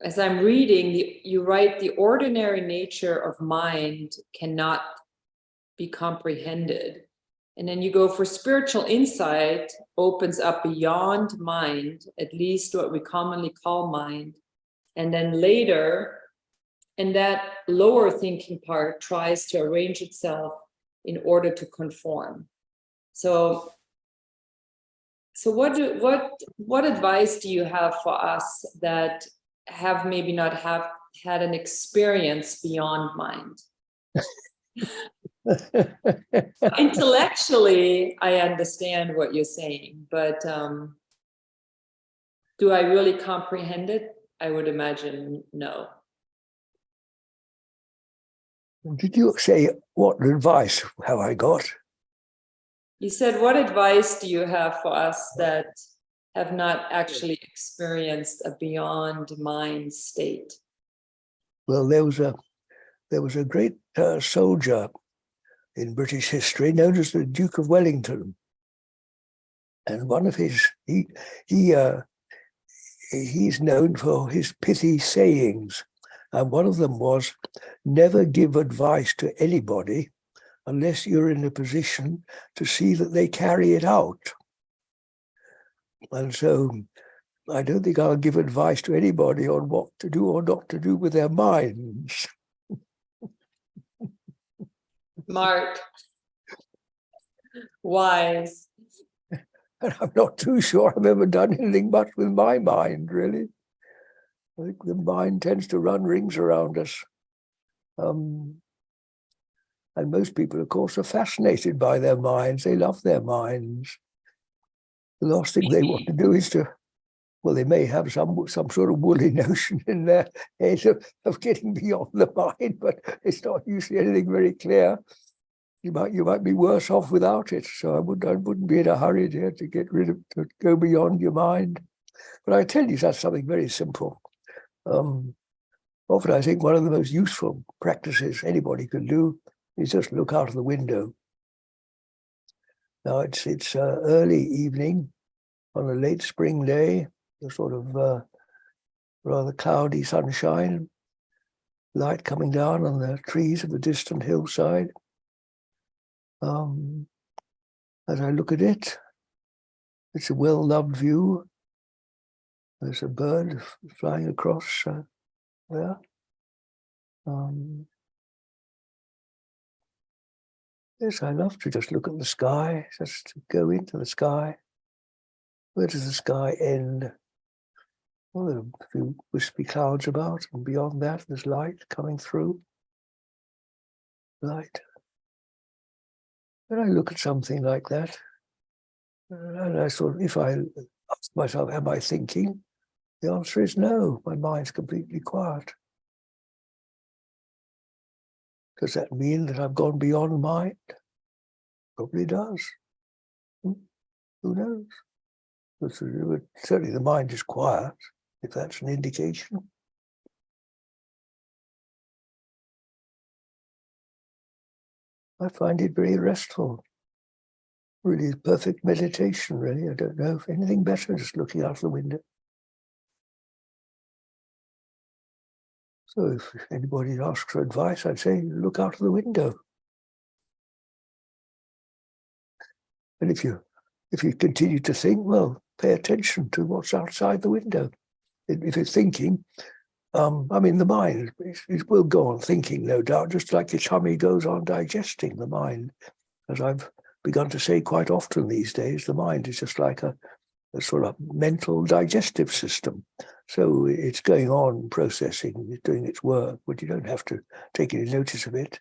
as I'm reading, you write, the ordinary nature of mind cannot be comprehended. And then you go, for spiritual insight opens up beyond mind, at least what we commonly call mind. And then later, and that lower thinking part tries to arrange itself in order to conform. So what advice do you have for us that have maybe not have had an experience beyond mind? Intellectually, I understand what you're saying, but do I really comprehend it? I would imagine no. Did you say, what advice have I got? You said, what advice do you have for us that have not actually experienced a beyond mind state? Well, there was a great soldier in British history known as the Duke of Wellington, and one of his he's known for his pithy sayings, and one of them was, never give advice to anybody unless you're in a position to see that they carry it out. And so I don't think I'll give advice to anybody on what to do or not to do with their minds. Smart. Wise. And I'm not too sure I've ever done anything much with my mind, really. I think the mind tends to run rings around us. And most people, of course, are fascinated by their minds. They love their minds. The last thing they want to do is to, well, they may have some sort of woolly notion in their head of getting beyond the mind, but it's not usually anything very clear. You might be worse off without it. So I wouldn't be in a hurry to go beyond your mind. But I tell you, that's something very simple. Often I think one of the most useful practices anybody can do is just look out of the window. Now it's early evening on a late spring day, a sort of rather cloudy sunshine, light coming down on the trees of the distant hillside. As I look at it, it's a well-loved view. There's a bird flying across there. Yes, I love to just look at the sky, just to go into the sky. Where does the sky end? Well, there are a few wispy clouds about, and beyond that, there's light coming through. Light. When I look at something like that, and I sort of, if I ask myself, am I thinking? The answer is no, my mind's completely quiet. Does that mean that I've gone beyond mind? Probably does. Who knows? But certainly the mind is quiet, if that's an indication. I find it very restful. Really perfect meditation, really. I don't know if anything better, just looking out the window. So if anybody asks for advice, I'd say, look out of the window. And if you continue to think, well, pay attention to what's outside the window. If you're thinking, the mind, it will go on thinking, no doubt, just like the tummy goes on digesting, the mind. As I've begun to say quite often these days, the mind is just like a sort of mental digestive system. So it's going on processing, it's doing its work, but you don't have to take any notice of it.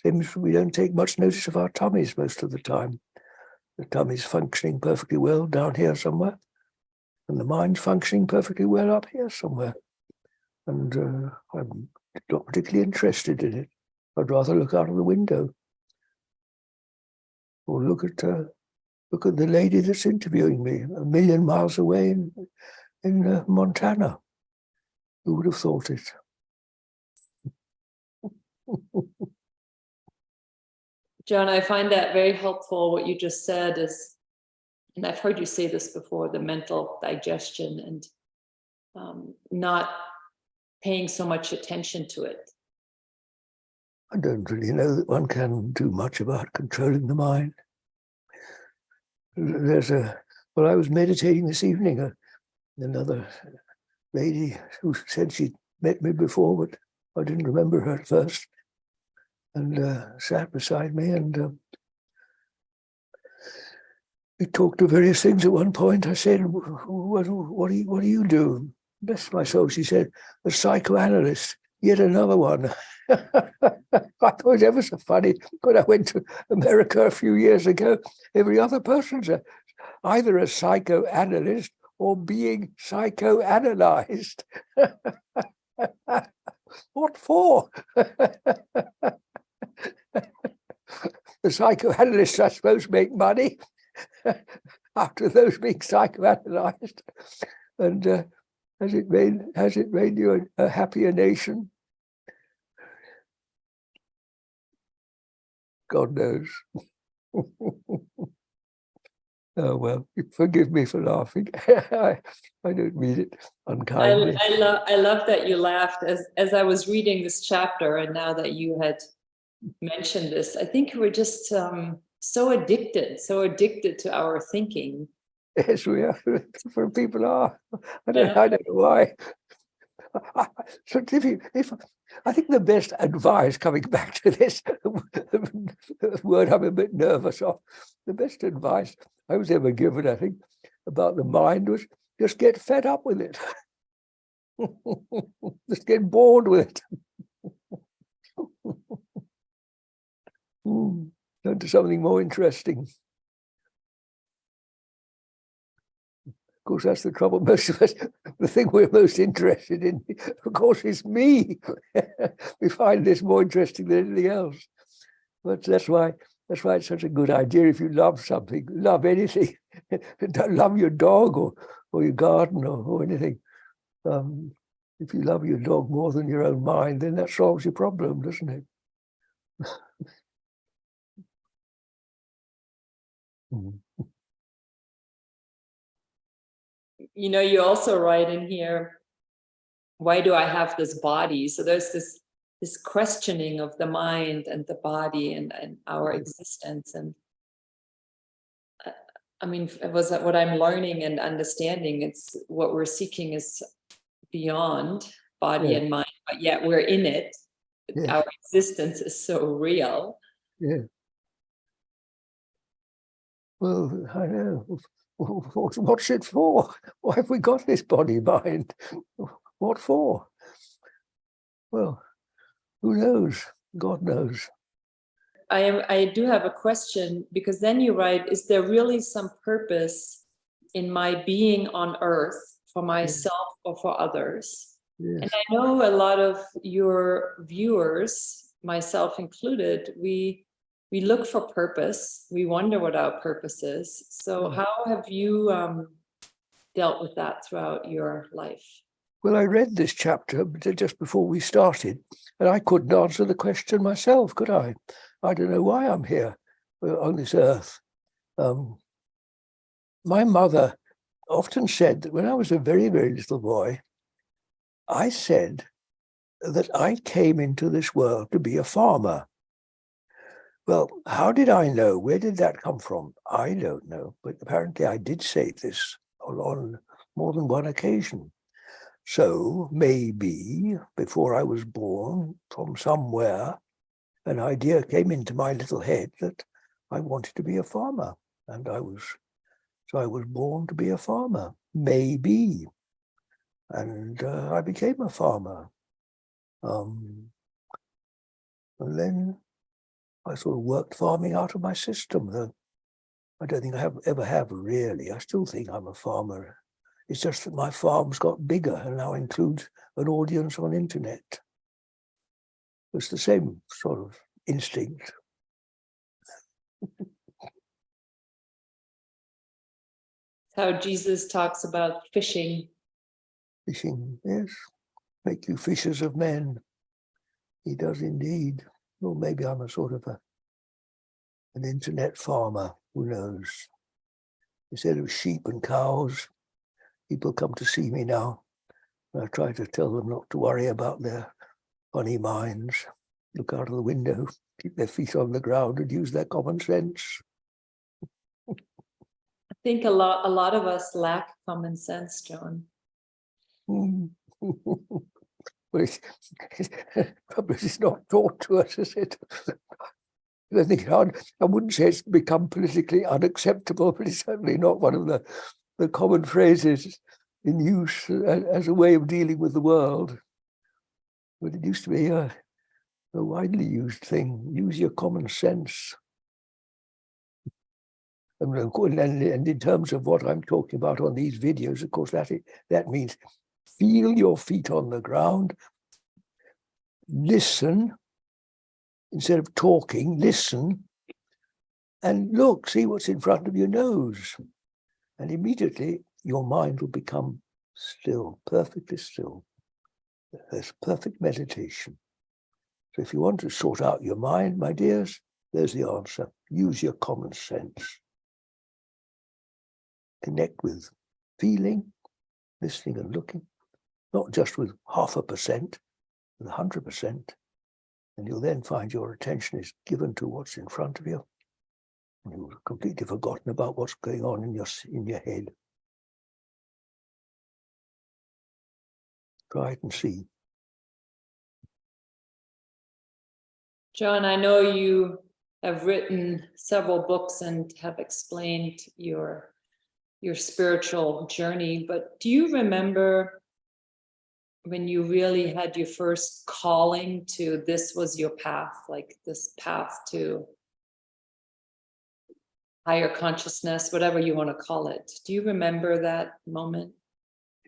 Same as we don't take much notice of our tummies most of the time. The tummy's functioning perfectly well down here somewhere, and the mind's functioning perfectly well up here somewhere. And I'm not particularly interested in it. I'd rather look out of the window, or look at the lady that's interviewing me 1 million miles away in Montana. Who would have thought it? John, I find that very helpful. What you just said is, and I've heard you say this before, the mental digestion, and not paying so much attention to it? I don't really know that one can do much about controlling the mind. Well, I was meditating this evening, another lady who said she'd met me before, but I didn't remember her at first, and sat beside me, and we talked of various things. At one point I said, what do you do? Bless my soul, she said, a psychoanalyst, yet another one. I thought it was ever so funny. When I went to America a few years ago, every other person's either a psychoanalyst or being psychoanalyzed. What for? The psychoanalysts, I suppose, make money after those being psychoanalyzed. And has it made you a happier nation? God knows. Oh, well, forgive me for laughing. I don't mean it unkindly. I love that you laughed as I was reading this chapter, and now that you had mentioned this, I think we're just so addicted to our thinking. Yes, we are. For people are. I don't know why. So if I think the best advice, coming back to this word I'm a bit nervous of, the best advice I was ever given, I think, about the mind was just get fed up with it. Just get bored with it. Turn to something more interesting. Of course, that's the trouble. Most of us, the thing we're most interested in, of course, is me. We find this more interesting than anything else. But that's why it's such a good idea. If you love something, love anything. Don't love your dog or your garden or anything. If you love your dog more than your own mind, then that solves your problem, doesn't it? You know, you also write in here, why do I have this body? So there's this questioning of the mind and the body and our existence. And I mean, it was what I'm learning and understanding. It's what we're seeking is beyond body and mind, but yet we're in it. Our existence is so real. Yeah. Well, I know. What's it for? Why have we got this body mind? What for? Well, who knows? God knows. I do have a question, because then you write, is there really some purpose in my being on earth for myself or for others? Yes. And I know a lot of your viewers, myself included, we look for purpose. We wonder what our purpose is. So how have you dealt with that throughout your life? Well, I read this chapter just before we started, and I couldn't answer the question myself, could I? I don't know why I'm here on this earth. My mother often said that when I was a very, very little boy, I said that I came into this world to be a farmer. Well, how did I know? Where did that come from? I don't know, but apparently I did say this on more than one occasion. So maybe before I was born, from somewhere, an idea came into my little head that I wanted to be a farmer, and I was born to be a farmer, maybe, and I became a farmer, and then I sort of worked farming out of my system. Though I don't think I ever have really. I still think I'm a farmer. It's just that my farm's got bigger and now includes an audience on internet. It's the same sort of instinct. How Jesus talks about fishing. Fishing, yes. Make you fishers of men. He does indeed. Or maybe I'm a sort of an internet farmer, who knows. Instead of sheep and cows, people come to see me now I try to tell them not to worry about their funny minds, look out of the window, keep their feet on the ground and use their common sense. I think a lot of us lack common sense, John. Well, it's not taught to us, is it? I think I wouldn't say it's become politically unacceptable, but it's certainly not one of the common phrases in use as a way of dealing with the world. But it used to be a widely used thing. Use your common sense. And in terms of what I'm talking about on these videos, of course, that means feel your feet on the ground, listen, instead of talking, listen, and look, see what's in front of your nose. And immediately your mind will become still, perfectly still. There's perfect meditation. So if you want to sort out your mind, my dears, there's the answer. Use your common sense. Connect with feeling, listening and looking, not just with 0.5%, with 100%. And you'll then find your attention is given to what's in front of you. And you've completely forgotten about what's going on in your head. Try it and see. John, I know you have written several books and have explained your spiritual journey, but do you remember when you really had your first calling to this was your path, like this path to higher consciousness, whatever you want to call it? Do you remember that moment?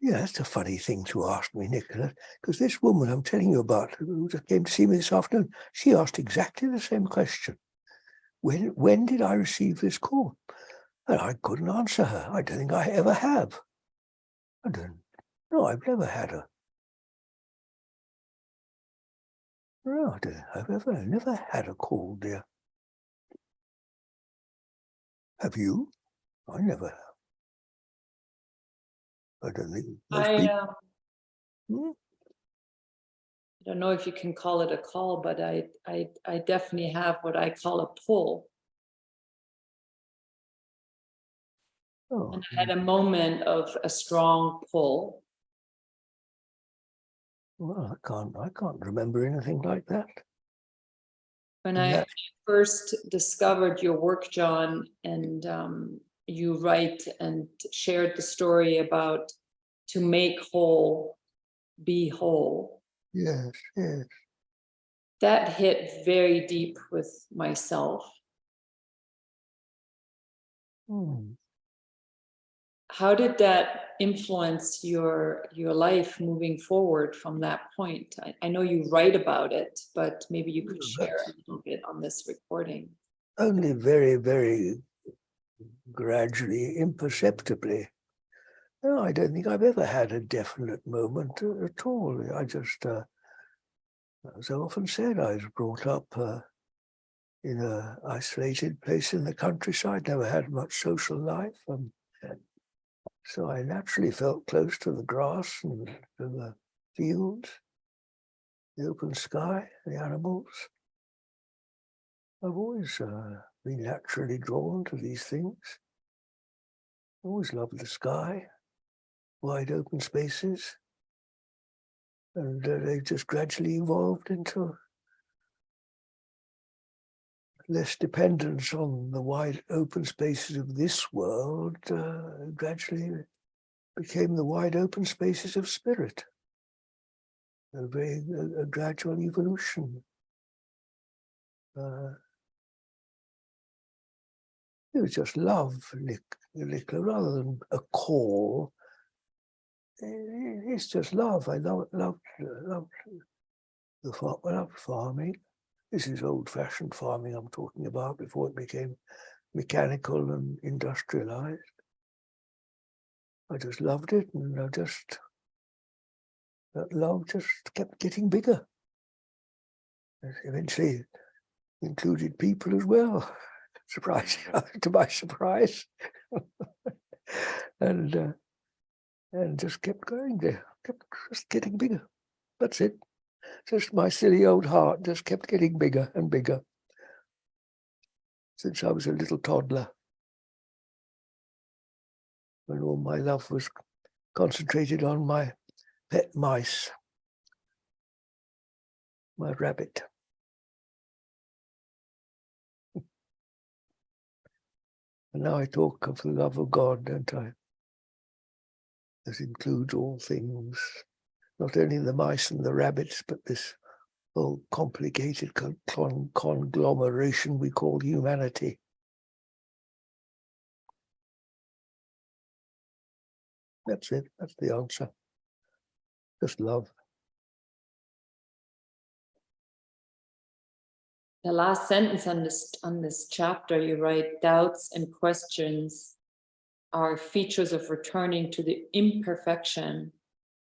Yeah, that's a funny thing to ask me, Nicola, because this woman I'm telling you about, who just came to see me this afternoon, she asked exactly the same question. When did I receive this call? And I couldn't answer her. I don't think I ever have. I've never had a. No, I don't think I've never had a call, dear. Have you? I never have. I don't think most people. I don't know if you can call it a call, but I definitely have what I call a pull. Oh, and I had a moment of a strong pull. Well, I can't remember anything like that. When I first discovered your work, John, and you write and shared the story about to make whole, be whole. Yes, yes. That hit very deep with myself. How did that influence your life moving forward from that point? I know you write about it, but maybe you could share a little bit on this recording. Only very, very gradually, imperceptibly. No, I don't think I've ever had a definite moment at all. I just, as I often said, I was brought up in an isolated place in the countryside, never had much social life. So I naturally felt close to the grass and to the fields, the open sky, the animals. I've always been naturally drawn to these things. Always loved the sky, wide open spaces. And they just gradually evolved into less dependence on the wide open spaces of this world, gradually became the wide open spaces of spirit. A gradual evolution. It was just love, Nicola, rather than a call. It's just love. I loved farming. This is old-fashioned farming I'm talking about before it became mechanical and industrialized. I just loved it, and that love just kept getting bigger. It eventually included people as well, surprising to my surprise. And and just kept going there, kept just getting bigger. That's it. Just my silly old heart just kept getting bigger and bigger since I was a little toddler, when all my love was concentrated on my pet mice, my rabbit. And now I talk of the love of God, don't I? This includes all things, not only the mice and the rabbits, but this whole complicated conglomeration we call humanity. That's it. That's the answer. Just love. The last sentence on this chapter, you write, doubts and questions are features of returning to the imperfection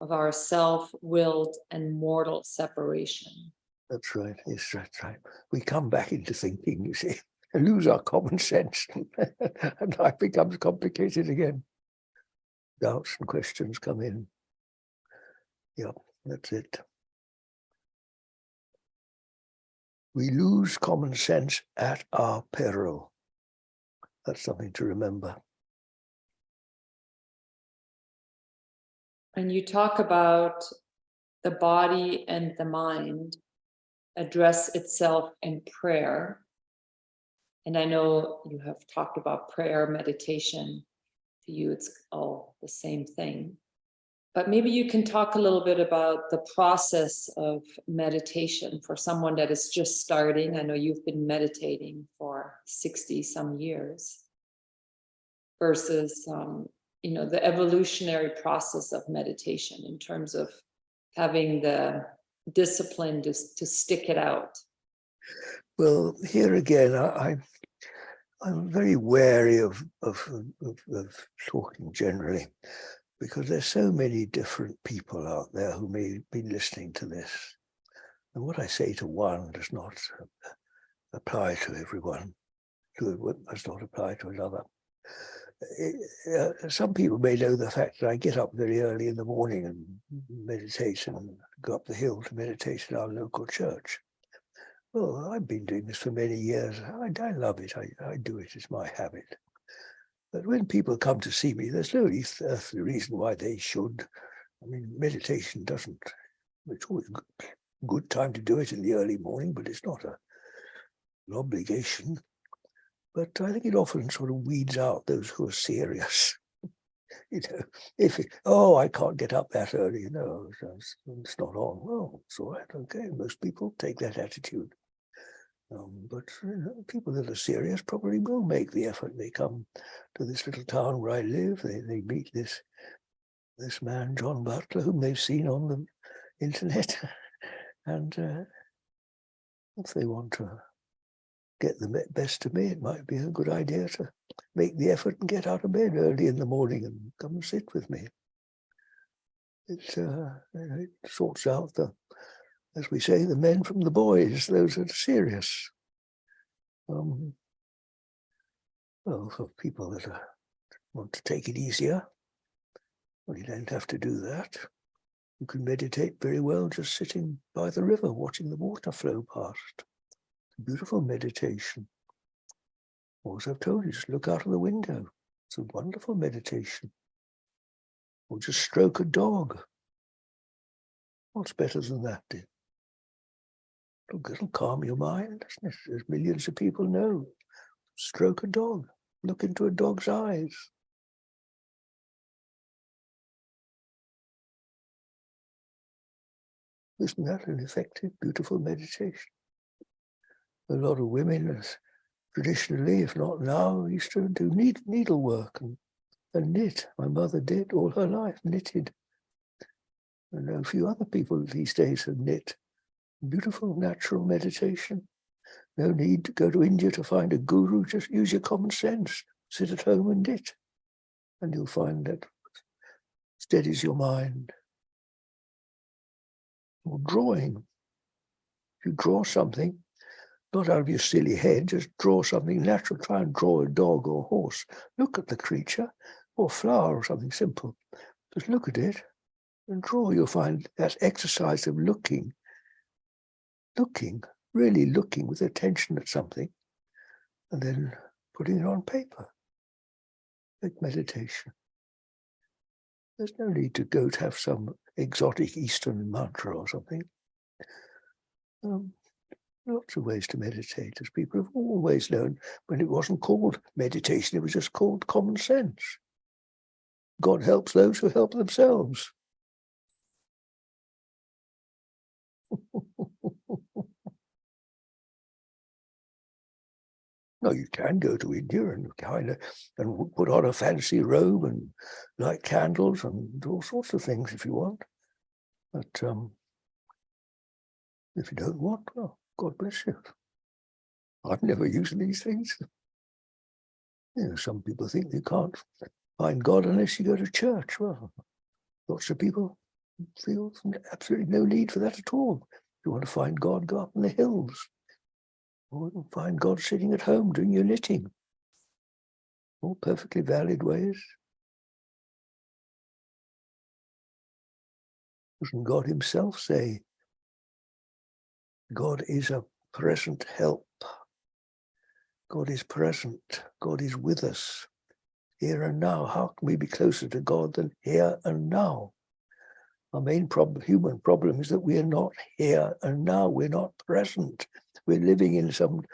of our self-willed and mortal separation. That's right. Yes, that's right. We come back into thinking, you see, and lose our common sense, and life becomes complicated again. Doubts and questions come in. Yep, that's it. We lose common sense at our peril. That's something to remember. And you talk about the body and the mind address itself in prayer. And I know you have talked about prayer, meditation. To you, it's all the same thing. But maybe you can talk a little bit about the process of meditation for someone that is just starting. I know you've been meditating for 60 some years versus, the evolutionary process of meditation in terms of having the discipline to stick it out. Well, here again, I'm very wary of talking generally, because there's so many different people out there who may be listening to this. And what I say to one does not apply to everyone. Does not apply to another. Some people may know the fact that I get up very early in the morning and meditate and go up the hill to meditate in our local church. Well, I've been doing this for many years. I love it. I do it. It's my habit. But when people come to see me, there's no earthly reason why they should. I mean, meditation doesn't, it's always a good time to do it in the early morning, but it's not an obligation. But I think it often sort of weeds out those who are serious. I can't get up that early, it's not on. Well, it's all right, okay. Most people take that attitude. But people that are serious probably will make the effort. They come to this little town where I live. They meet this man, John Butler, whom they've seen on the internet. And if they want to get the best of me, it might be a good idea to make the effort and get out of bed early in the morning and come and sit with me. It sorts out as we say, the men from the boys, those that are serious. Well, for people that want to take it easier, well, you don't have to do that. You can meditate very well just sitting by the river, watching the water flow past. Beautiful meditation. Or as I've told you, just look out of the window. It's a wonderful meditation. Or just stroke a dog. What's better than that, dear? It'll calm your mind, doesn't it? As millions of people know. Stroke a dog. Look into a dog's eyes. Isn't that an effective, beautiful meditation? A lot of women, traditionally, if not now, used to do needlework and knit. My mother did all her life, knitted. I know a few other people these days have knit. Beautiful, natural meditation. No need to go to India to find a guru. Just use your common sense. Sit at home and knit. And you'll find that steadies your mind. Or drawing. If you draw something, not out of your silly head, just draw something natural. Try and draw a dog or a horse. Look at the creature, or a flower or something simple. Just look at it and draw. You'll find that exercise of looking, really looking with attention at something, and then putting it on paper, like meditation. There's no need to go to have some exotic Eastern mantra or something. Lots of ways to meditate, as people have always known. When it wasn't called meditation, it was just called common sense. God helps those who help themselves. No, you can go to India and put on a fancy robe and light candles and do all sorts of things if you want. But if you don't want, well, God bless you. I've never used these things. Some people think you can't find God unless you go to church. Well, lots of people feel absolutely no need for that at all. If you want to find God, go up in the hills. Or find God sitting at home doing your knitting. All perfectly valid ways. Doesn't God himself say, God is a present help. God is present. God is with us here and now. How can we be closer to God than here and now? Our main human problem is that we are not here and now. We're not present. We're living in some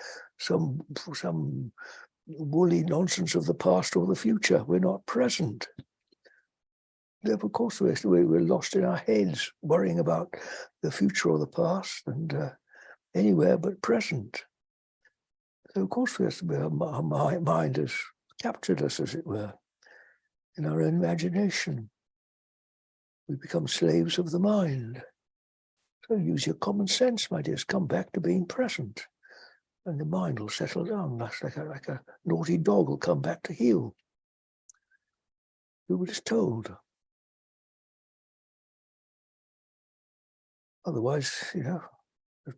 woolly nonsense of the past or the future. We're not present. Of course, we're lost in our heads, worrying about the future or the past and anywhere but present. So, of course, our mind has captured us, as it were, in our own imagination. We become slaves of the mind. So use your common sense, my dears. Come back to being present. And the mind will settle down. That's like a naughty dog will come back to heel. We were just told. Otherwise, we're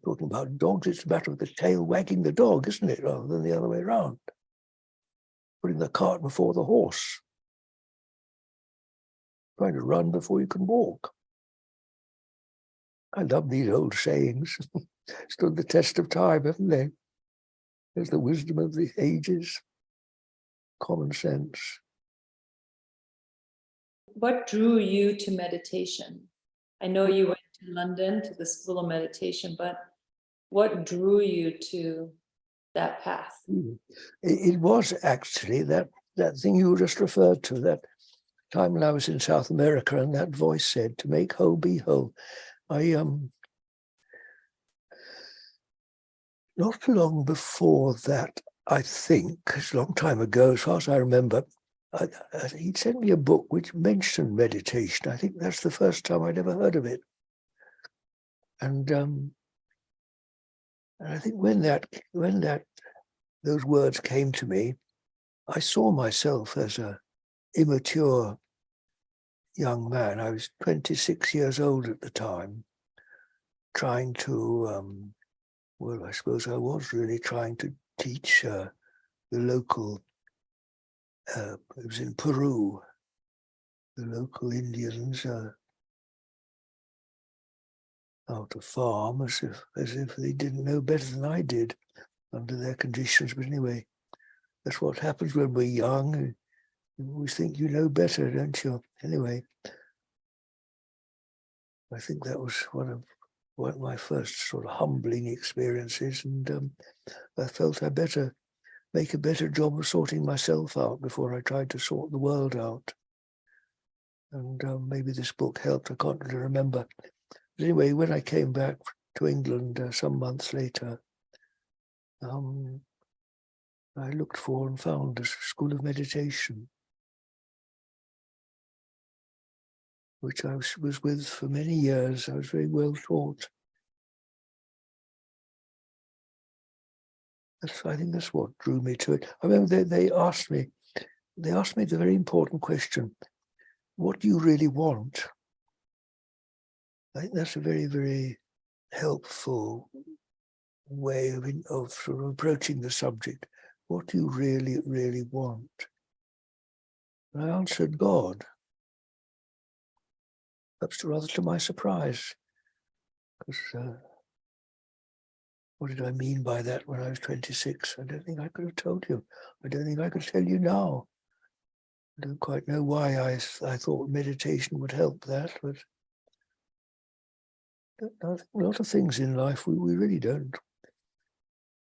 talking about dogs. It's a matter of the tail wagging the dog, isn't it? Rather than the other way around. Putting the cart before the horse. Trying to run before you can walk. I love these old sayings. Stood the test of time, haven't they? There's the wisdom of the ages. Common sense. What drew you to meditation? I know you went to London to the School of Meditation, but what drew you to that path? It was actually that thing you just referred to, that time when I was in South America and that voice said, to make whole, be whole. Not long before that, I think, it's a long time ago, as far as I remember, he'd sent me a book which mentioned meditation. I think that's the first time I'd ever heard of it. And I think when those words came to me, I saw myself as a immature young man. I was 26 years old at the time, trying to, I suppose I was really trying to teach the local, it was in Peru, the local Indians how to farm as if they didn't know better than I did under their conditions. But anyway, that's what happens when we're young. You always think you know better, don't you? Anyway, I think that was one of my first sort of humbling experiences, and I felt I better make a better job of sorting myself out before I tried to sort the world out. And maybe this book helped. I can't really remember. But anyway, when I came back to England some months later, I looked for and found a school of meditation, which I was with for many years. I was very well taught. I think that's what drew me to it. I remember they asked me the very important question, what do you really want? I think that's a very, very helpful way of sort of approaching the subject. What do you really, really want? And I answered God. perhaps rather to my surprise. Because what did I mean by that when I was 26? I don't think I could have told you. I don't think I could tell you now. I don't quite know why I thought meditation would help that, but a lot of things in life we really don't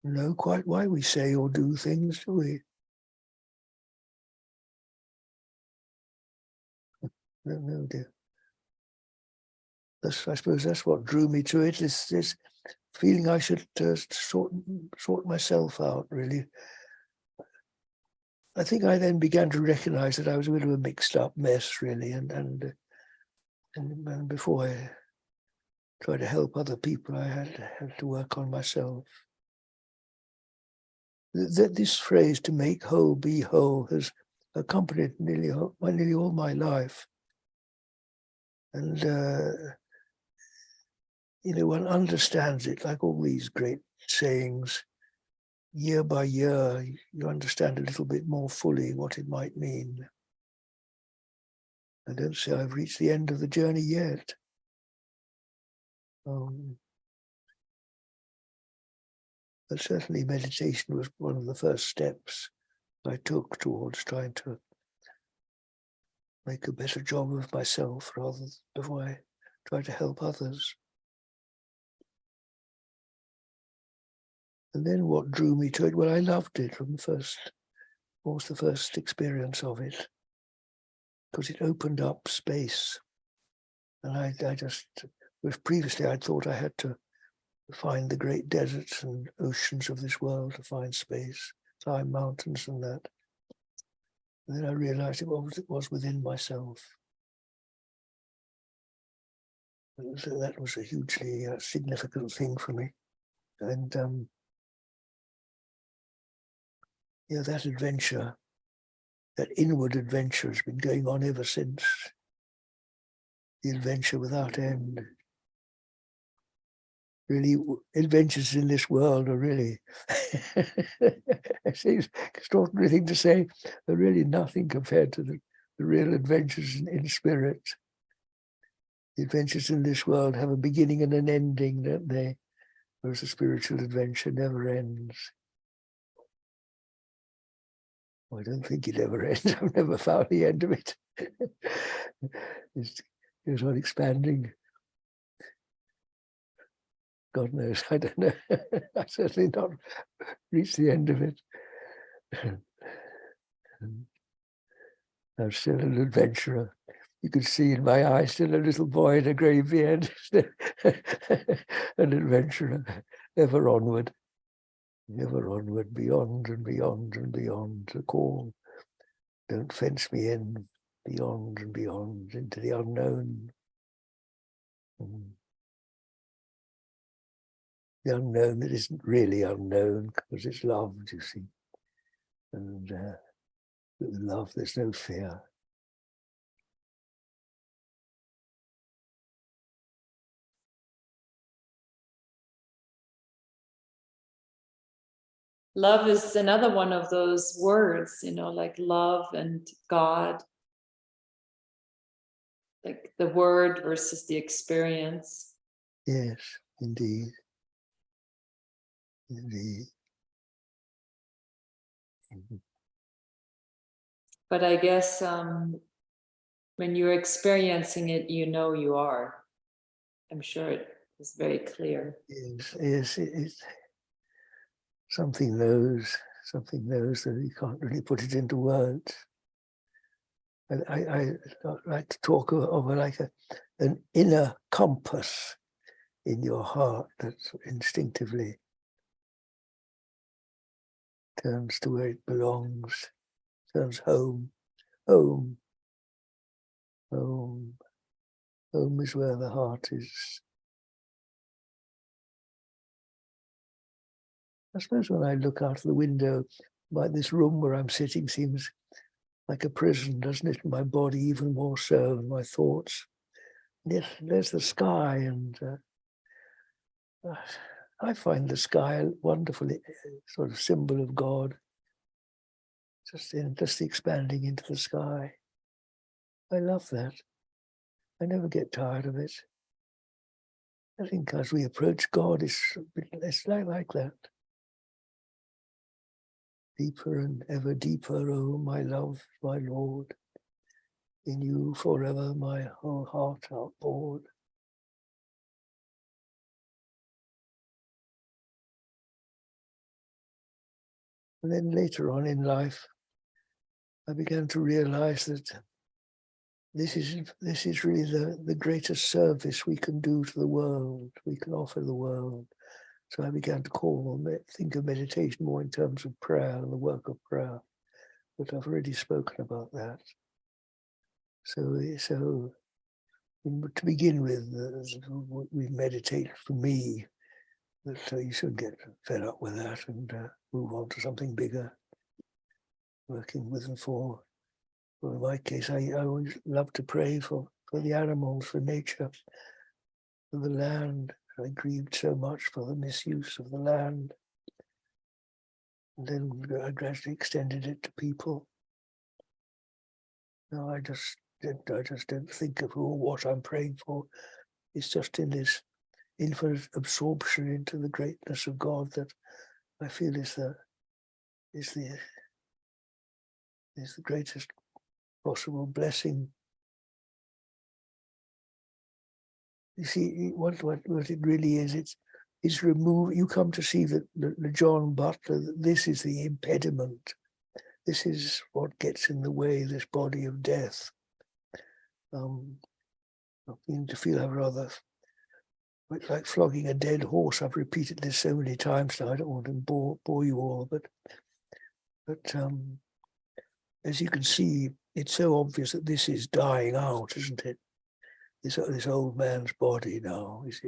know quite why we say or do things, do we? No, dear. I suppose that's what drew me to it, this feeling I should sort myself out, really. I think I then began to recognize that I was a bit of a mixed up mess, really, and before I tried to help other people, I had to work on myself. This phrase, to make whole, be whole, has accompanied nearly all my life. And, one understands it, like all these great sayings. Year by year, you understand a little bit more fully what it might mean. I don't say I've reached the end of the journey yet. But certainly meditation was one of the first steps I took towards trying to make a better job of myself rather before I try to help others. And then what drew me to it? Well, I loved it from the first, almost the first experience of it, because it opened up space. And I just, whereas previously I'd thought I had to find the great deserts and oceans of this world to find space, climb mountains and that. And then I realized it was within myself. So that was a hugely significant thing for me. And that adventure, that inward adventure has been going on ever since. The adventure without end. Really, adventures in this world are really, it seems an extraordinary thing to say, are really nothing compared to the real adventures in spirit. The adventures in this world have a beginning and an ending, don't they? Whereas a spiritual adventure never ends. I don't think it ever ends. I've never found the end of it. It goes on expanding. God knows, I don't know. I've certainly not reached the end of it. I'm still an adventurer. You could see in my eyes still a little boy in a grey beard, an adventurer, ever onward, beyond and beyond and beyond the call. Don't fence me in, beyond and beyond, into the unknown. The unknown that isn't really unknown because it's loved, you see. And with love, there's no fear. Love is another one of those words, like love and God. Like the word versus the experience. Yes, indeed. Indeed. But I guess when you're experiencing it, you are. I'm sure it is very clear. Yes, something knows that you can't really put it into words. And I like to talk of like an inner compass in your heart that instinctively turns to where it belongs, turns home. Home is where the heart is. I suppose when I look out of the window, like this room where I'm sitting seems like a prison, doesn't it? My body even more so, and my thoughts. Yes, there's the sky, and I find the sky a wonderful sort of symbol of God, just endlessly expanding into the sky. I love that. I never get tired of it. I think as we approach God, it's like that. Deeper and ever deeper, oh my love, my Lord. In you forever my whole heart outpoured. And then later on in life, I began to realize that this is really the greatest service we can do to the world, we can offer the world. So I began to think of meditation more in terms of prayer and the work of prayer. But I've already spoken about that. So to begin with, we meditate for me. So you should get fed up with that and move on to something bigger, working with and for. Well, in my case, I always love to pray for the animals, for nature, for the land. I grieved so much for the misuse of the land. And then I gradually extended it to people. Now I just don't think of who or what I'm praying for. It's just in this infinite absorption into the greatness of God that I feel is the greatest possible blessing. You see, what it really is, it's remove. You come to see that the John Butler, that this is the impediment. This is what gets in the way, this body of death. I'm beginning to feel I've rather, like flogging a dead horse. I've repeated this so many times now, I don't want to bore you all, but as you can see, it's so obvious that this is dying out, isn't it? This old man's body now is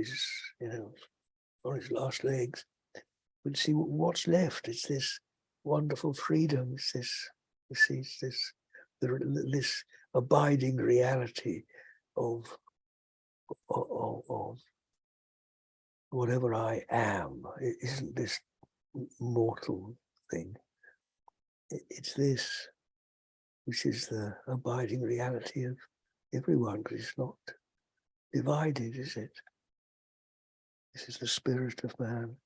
on his last legs. But see what's left. It's this wonderful freedom. It's this abiding reality of whatever I am. It isn't this mortal thing. It's this, which is the abiding reality of everyone, because it's not divided, is it? This is the spirit of man.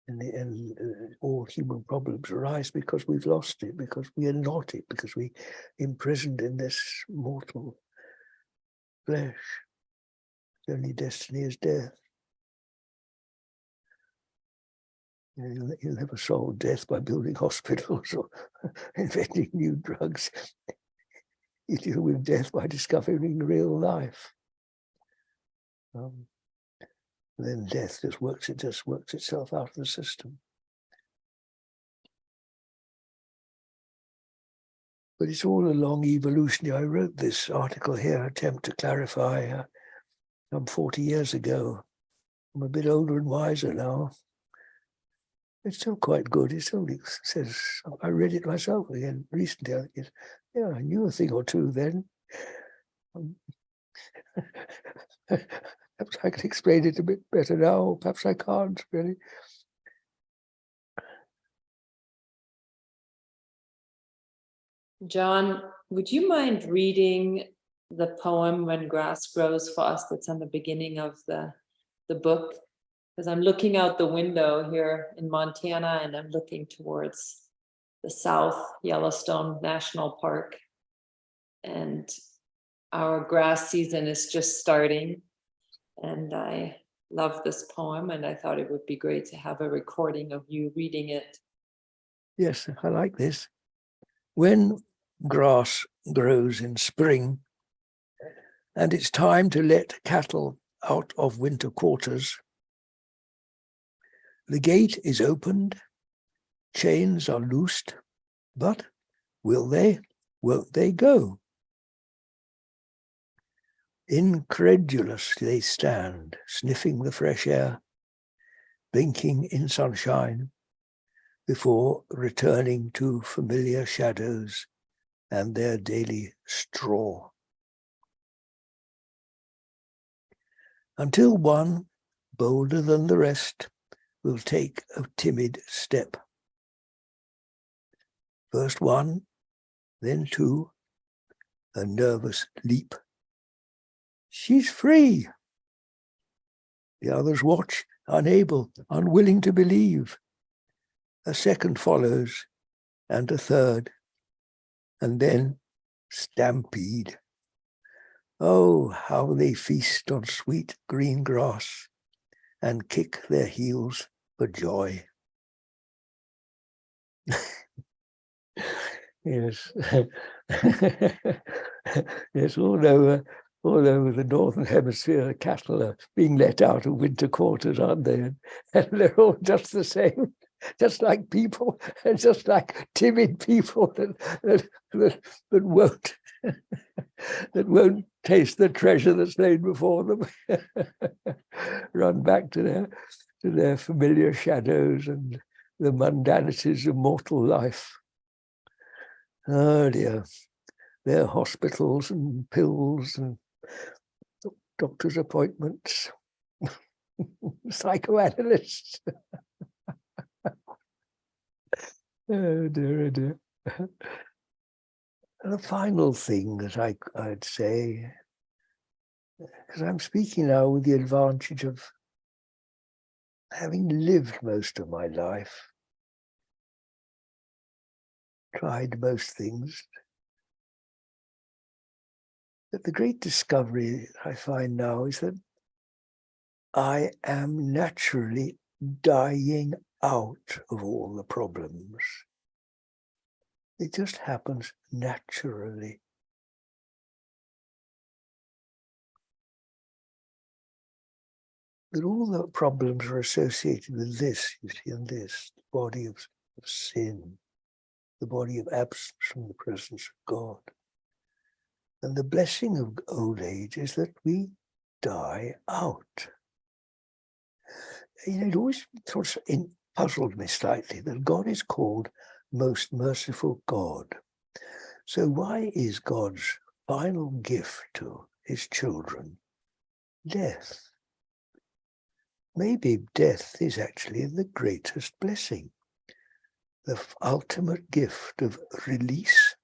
And all human problems arise because we've lost it, because we are not it, because we imprisoned in this mortal flesh. The only destiny is death. You'll never solve death by building hospitals or inventing new drugs. You deal with death by discovering real life. Then death just works itself out of the system. But it's all a long evolution. I wrote this article here, attempt to clarify some 40 years ago. I'm a bit older and wiser now. It's still quite good. It only says, I read it myself again recently. I knew a thing or two then. Perhaps I can explain it a bit better now. Perhaps I can't, really. John, would you mind reading the poem When Grass Grows for us that's on the beginning of the book? Because I'm looking out the window here in Montana and I'm looking towards the South Yellowstone National Park. And our grass season is just starting. And I love this poem and I thought it would be great to have a recording of you reading it. Yes, I like this. When grass grows in spring and it's time to let cattle out of winter quarters, the gate is opened, chains are loosed, but will they, won't they go? Incredulous they stand, sniffing the fresh air, blinking in sunshine, before returning to familiar shadows and their daily straw. Until one, bolder than the rest, will take a timid step. First one, then two, a nervous leap, She's free. The others watch, unable, unwilling to believe. A second follows, and a third, and then stampede. Oh, how they feast on sweet green grass and kick their heels for joy. Yes. Yes, all over the northern hemisphere, cattle are being let out of winter quarters, aren't they? And they're all just the same, just like people, and just like timid people that won't that won't taste the treasure that's laid before them. Run back to their familiar shadows and the mundanities of mortal life. Oh dear, their hospitals and pills and doctor's appointments, psychoanalysts. Oh dear, oh dear. And the final thing that I'd say, because I'm speaking now with the advantage of having lived most of my life, tried most things, that the great discovery I find now is that I am naturally dying out of all the problems. It just happens naturally. That all the problems are associated with this, you see, and this, the body of sin, the body of absence from the presence of God. And the blessing of old age is that we die out. You know, it always sort of puzzled me slightly that God is called most merciful God. So why is God's final gift to his children death? Maybe death is actually the greatest blessing, the ultimate gift of release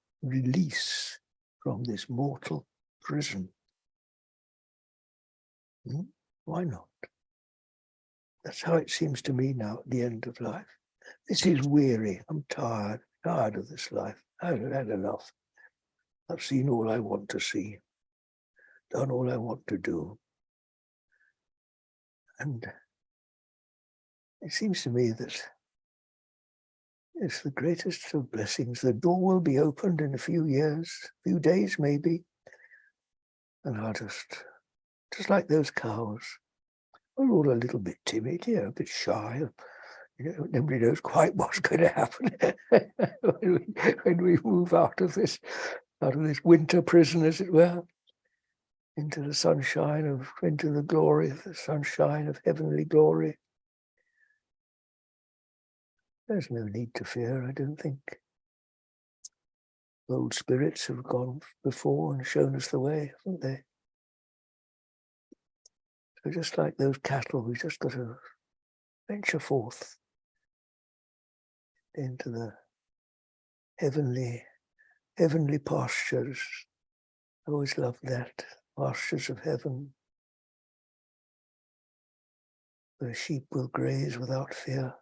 from this mortal prison. Why not? That's how it seems to me now at the end of life. This is weary. I'm tired of this life. I've had enough. I've seen all I want to see, done all I want to do. And it seems to me that it's the greatest of blessings. The door will be opened in a few years, few days maybe, and I'll just like those cows. We're all a little bit timid, a bit shy. Nobody knows quite what's going to happen when we move out of this winter prison, as it were, into the sunshine into the glory, the sunshine of heavenly glory. There's no need to fear, I don't think. Old spirits have gone before and shown us the way, haven't they? So just like those cattle, we've just got to venture forth into the heavenly pastures. I always loved that, pastures of heaven, where sheep will graze without fear.